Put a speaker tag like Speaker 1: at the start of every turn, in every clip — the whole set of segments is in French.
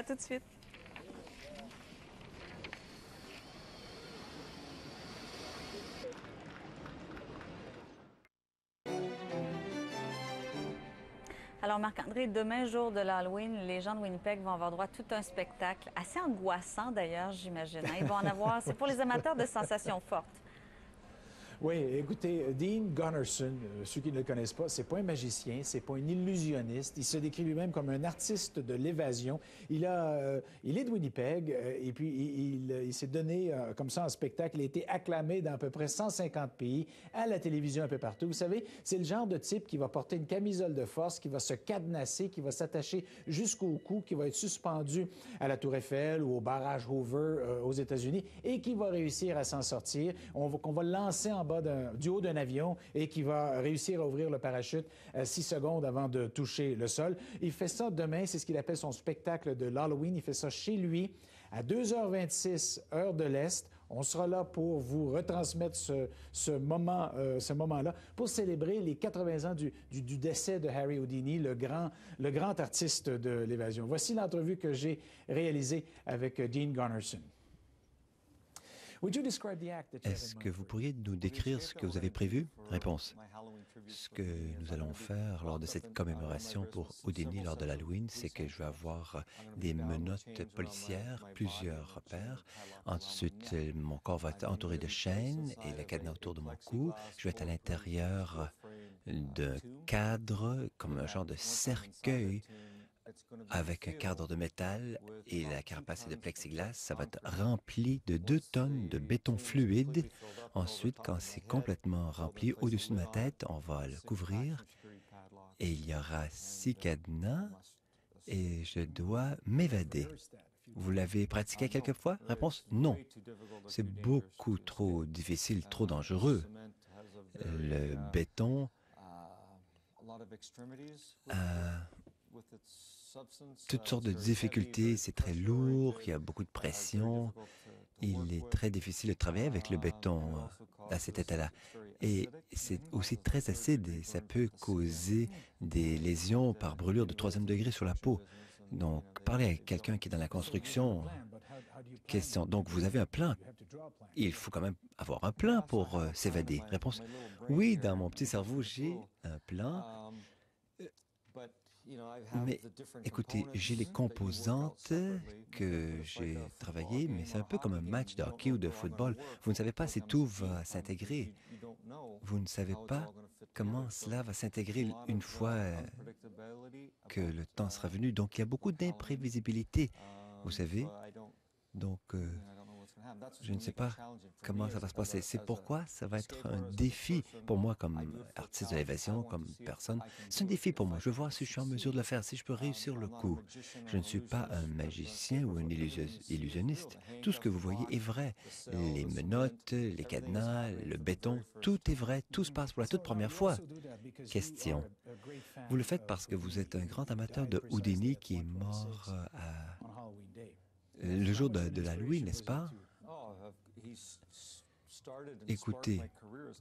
Speaker 1: À tout de suite. Alors, Marc-André, demain, jour de l'Halloween, les gens de Winnipeg vont avoir droit à tout un spectacle, assez angoissant d'ailleurs, j'imagine. Ils vont en avoir, c'est pour les amateurs de sensations fortes.
Speaker 2: Oui, écoutez, Dean Gunnarsson, ceux qui ne le connaissent pas, c'est pas un magicien, c'est pas un illusionniste. Il se décrit lui-même comme un artiste de l'évasion. Il est de Winnipeg et puis il s'est donné comme ça en spectacle. Il a été acclamé dans à peu près 150 pays, à la télévision un peu partout. Vous savez, c'est le genre de type qui va porter une camisole de force, qui va se cadenasser, qui va s'attacher jusqu'au cou, qui va être suspendu à la Tour Eiffel ou au barrage Hoover aux États-Unis et qui va réussir à s'en sortir. Qu'on va lancer en bas du haut d'un avion et qui va réussir à ouvrir le parachute 6 secondes avant de toucher le sol. Il fait ça demain, c'est ce qu'il appelle son spectacle de l'Halloween. Il fait ça chez lui à 2h26, heure de l'Est. On sera là pour vous retransmettre ce moment-là pour célébrer les 80 ans du décès de Harry Houdini, le grand artiste de l'évasion. Voici l'entrevue que j'ai réalisée avec Dean Gunnarsson.
Speaker 3: Est-ce que vous pourriez nous décrire ce que vous avez prévu? Réponse. Ce que nous allons faire lors de cette commémoration pour Houdini lors de l'Halloween, c'est que je vais avoir des menottes policières, plusieurs repères. Ensuite, mon corps va être entouré de chaînes et le cadenas autour de mon cou. Je vais être à l'intérieur d'un cadre, comme un genre de cercueil, avec un cadre de métal et la carapace est de plexiglas. Ça va être rempli de 2 tonnes de béton fluide. Ensuite, quand c'est complètement rempli, au-dessus de ma tête, on va le couvrir et il y aura 6 cadenas et je dois m'évader. Vous l'avez pratiqué quelquefois? Réponse, non. C'est beaucoup trop difficile, trop dangereux. Le béton a toutes sortes de difficultés, c'est très lourd, il y a beaucoup de pression, il est très difficile de travailler avec le béton à cet état-là. Et c'est aussi très acide et ça peut causer des lésions par brûlure de 3e degré sur la peau. Donc, parlez avec quelqu'un qui est dans la construction. Question. Donc, vous avez un plan. Il faut quand même avoir un plan pour s'évader. Réponse. Oui, dans mon petit cerveau, j'ai un plan. Mais écoutez, j'ai les composantes que j'ai travaillées, mais c'est un peu comme un match de hockey ou de football. Vous ne savez pas si tout va s'intégrer. Vous ne savez pas comment cela va s'intégrer une fois que le temps sera venu. Donc, il y a beaucoup d'imprévisibilité, vous savez. Donc, je ne sais pas comment ça va se passer. C'est pourquoi ça va être un défi pour moi comme artiste de l'évasion, comme personne. C'est un défi pour moi. Je veux voir si je suis en mesure de le faire, si je peux réussir le coup. Je ne suis pas un magicien ou un illusionniste. Tout ce que vous voyez est vrai. Les menottes, les cadenas, le béton, tout est vrai. Tout se passe pour la toute première fois. Question. Vous le faites parce que vous êtes un grand amateur de Houdini qui est mort le jour de l'Halloween, n'est-ce pas? Écoutez,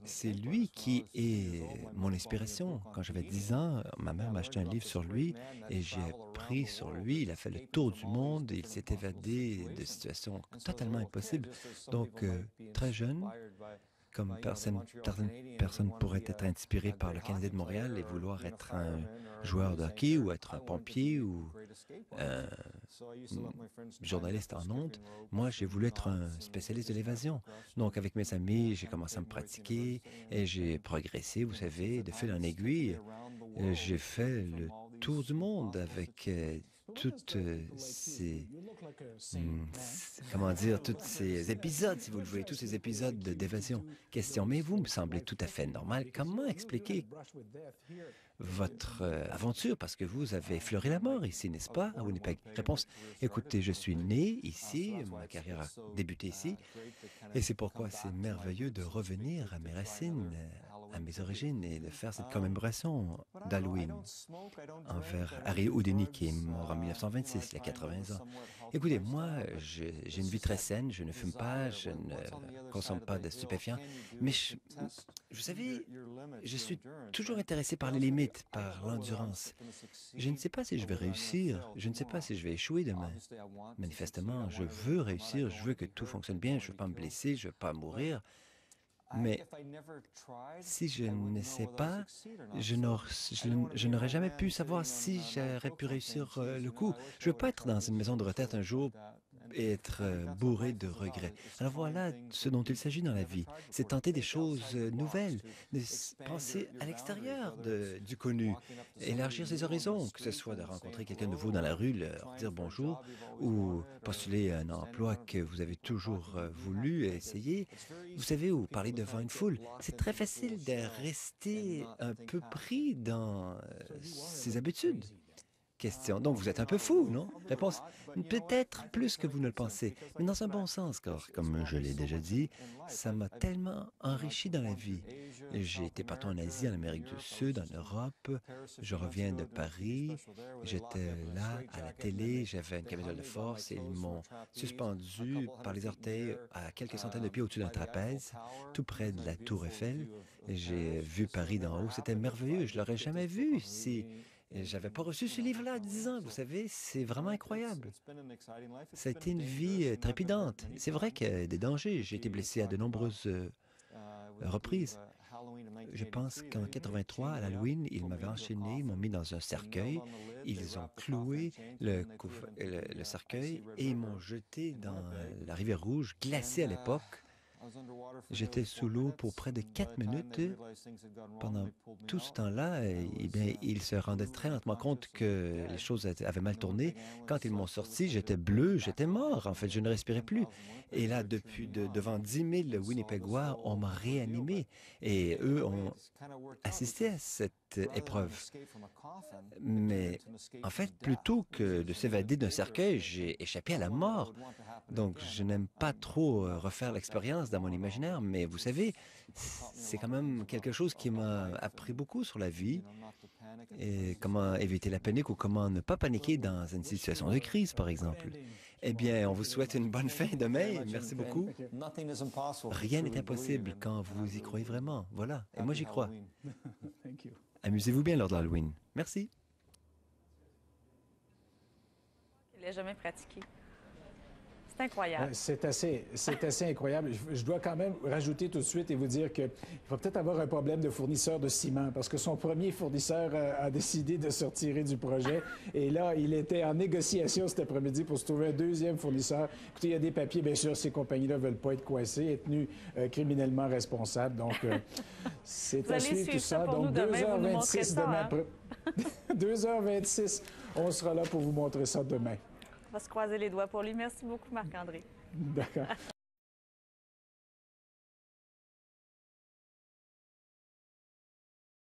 Speaker 3: c'est lui qui est mon inspiration. Quand j'avais 10 ans, ma mère m'a acheté un livre sur lui et j'ai appris sur lui. Il a fait le tour du monde, il s'est évadé de situations totalement impossibles. Donc, très jeune, comme certaines personnes pourraient être inspirées par le Canadien de Montréal et vouloir être un joueur de hockey ou être un pompier ou un journaliste en ondes. Moi, j'ai voulu être un spécialiste de l'évasion. Donc, avec mes amis, j'ai commencé à me pratiquer et j'ai progressé, vous savez, de fil en aiguille. J'ai fait le tour du monde avec toutes ces, comment dire, tous ces épisodes, si vous le voulez, tous ces épisodes d'évasion. Question, mais vous me semblez tout à fait normal. Comment expliquer votre aventure? Parce que vous avez effleuré la mort ici, n'est-ce pas, à Winnipeg? Réponse, écoutez, je suis né ici, ma carrière a débuté ici, et c'est pourquoi c'est merveilleux de revenir à mes racines, à mes origines et de faire cette commémoration d'Halloween envers Harry Houdini, qui est mort en 1926, il y a 80 ans. Écoutez, moi, j'ai une vie très saine, je ne fume pas, je ne consomme pas de stupéfiants, mais vous savez, je suis toujours intéressé par les limites, par l'endurance. Je ne sais pas si je vais réussir, je ne sais pas si je vais échouer demain. Manifestement, je veux réussir, je veux que tout fonctionne bien, je ne veux pas me blesser, je ne veux pas mourir. Mais si je n'essaie pas, je n'aurais jamais pu savoir si j'aurais pu réussir le coup. Je ne veux pas être dans une maison de retraite un jour et être bourré de regrets. Alors voilà ce dont il s'agit dans la vie, c'est tenter des choses nouvelles, de penser à l'extérieur du connu, élargir ses horizons, que ce soit de rencontrer quelqu'un de nouveau dans la rue, leur dire bonjour, ou postuler à un emploi que vous avez toujours voulu essayer. Vous savez, ou parler devant une foule. C'est très facile de rester un peu pris dans ses habitudes. Question. Donc, vous êtes un peu fou, non? Réponse. Peut-être plus que vous ne le pensez, mais dans un bon sens, car, comme je l'ai déjà dit, ça m'a tellement enrichi dans la vie. J'ai été partout en Asie, en Amérique du Sud, en Europe. Je reviens de Paris. J'étais là, à la télé. J'avais une camisole de force et ils m'ont suspendu par les orteils à quelques centaines de pieds au-dessus d'un trapèze, tout près de la Tour Eiffel. J'ai vu Paris d'en haut. C'était merveilleux. Je l'aurais jamais vu si j'avais pas reçu ce livre-là à 10 ans, vous savez, c'est vraiment incroyable. Ça a été une vie trépidante. C'est vrai qu'il y a des dangers. J'ai été blessé à de nombreuses reprises. Je pense qu'en 83, à l'Halloween, ils m'avaient enchaîné, ils m'ont mis dans un cercueil, ils ont cloué le cercueil et ils m'ont jeté dans la rivière Rouge, glacée à l'époque. J'étais sous l'eau pour près de 4 minutes. Pendant tout ce temps-là, eh bien, il se rendait très lentement compte que les choses avaient mal tourné. Quand ils m'ont sorti, j'étais bleu, j'étais mort. En fait, je ne respirais plus. Et là, devant 10 000 Winnipégois, on m'a réanimé. Et eux ont assisté à cette épreuve. Mais en fait, plutôt que de s'évader d'un cercueil, j'ai échappé à la mort. Donc, je n'aime pas trop refaire l'expérience dans mon imaginaire, mais vous savez, c'est quand même quelque chose qui m'a appris beaucoup sur la vie et comment éviter la panique ou comment ne pas paniquer dans une situation de crise, par exemple. Eh bien, on vous souhaite une bonne fin demain. Merci beaucoup. Rien n'est impossible quand vous y croyez vraiment. Voilà. Et moi, j'y crois. Amusez-vous bien lors de l'Halloween. Merci.
Speaker 1: Il n'a jamais pratiqué. C'est incroyable.
Speaker 2: C'est assez incroyable. Je dois quand même rajouter tout de suite et vous dire qu'il va peut-être avoir un problème de fournisseur de ciment parce que son premier fournisseur a décidé de se retirer du projet. Et là, il était en négociation cet après-midi pour se trouver un deuxième fournisseur. Écoutez, il y a des papiers, bien sûr, ces compagnies-là ne veulent pas être coincées, être tenues criminellement responsables. Donc, c'est à suivre tout ça. Donc, 2h26 demain. 2h26, on sera là pour vous montrer ça demain.
Speaker 1: On va se croiser les doigts pour lui. Merci beaucoup, Marc-André.
Speaker 2: D'accord.